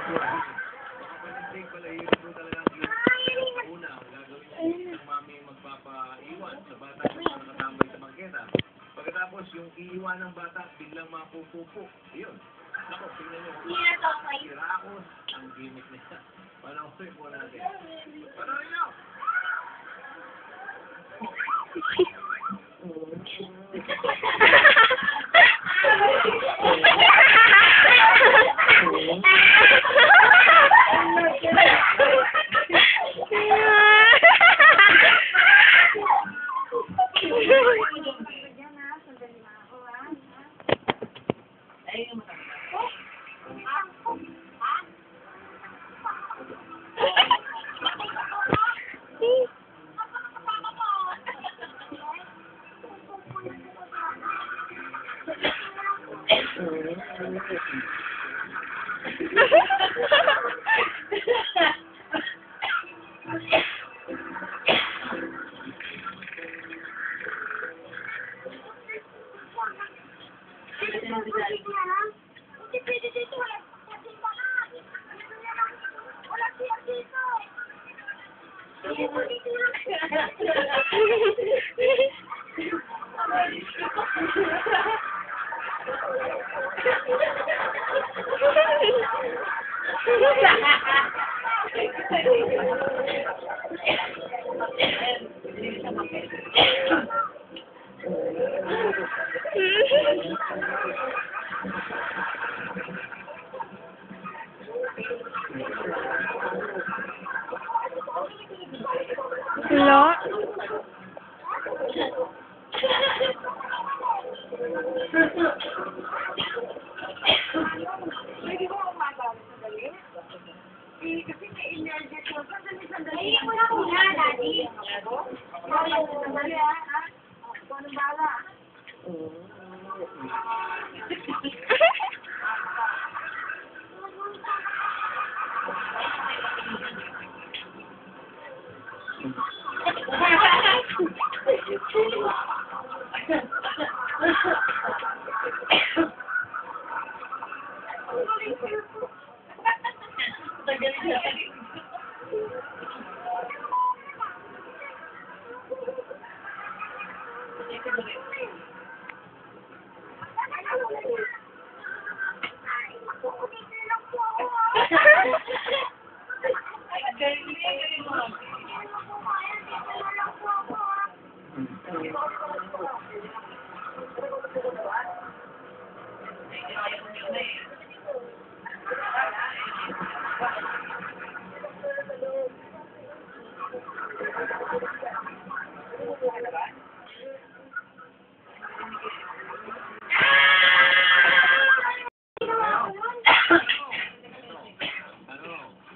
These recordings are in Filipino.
Makapalintig pala yun po talaga ang una. Gagawin ng mami magpapaiwan sa bata na nakatambay sa bangketa. Pagkatapos yung iiwan ng bata, biglang mapupupo. Yun. Ako, tingnan nyo. Sirakos ang gimmick niya. Panoorin po natin. Panoorin nyo! Hello? Pwede mo umagali sandali? Kasi may emergency ko. Sandali. Ay, wala ko na, Daddy. Sandali, ha? Ito ang bala.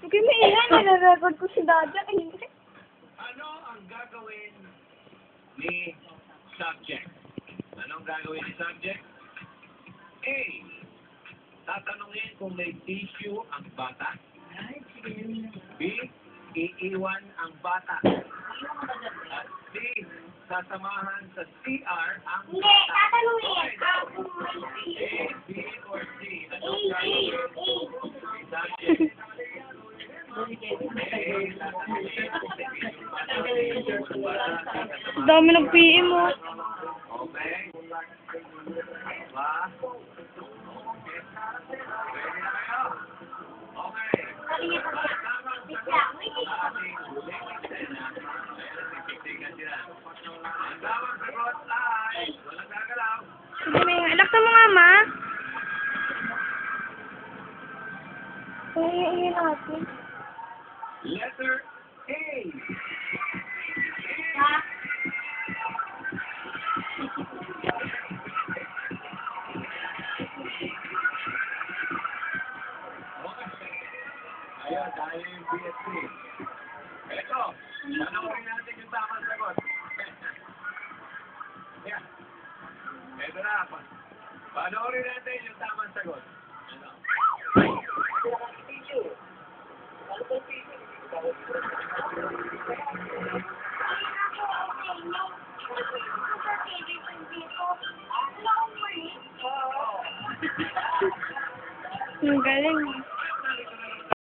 Okay, may ilan. Nare-record ko si Dada. Ano ang gagawin ni subject? Anong gagawin ni subject? A. Tatanungin kung may tissue ang bata. B. Iiwan ang bata. At C. Sasamahan sa CR ang Hindi, bata. tatanungin. A, B, or C? Anong gagawin ni subject? Dami nag-PM mo. Okay. Ba? Ready na kayo? Okay. Ating huling eksena. Ayan, nagtitigan sila. Ang tawag sagot ay walang gagalaw. Sige, may laksa mo nga, ma. Ay, natin. Letter A. Ayun, tayo yung BSC. Ito, panoorin natin yung tamang sagot. Yan. Ito na. Panoorin natin yung tamang sagot.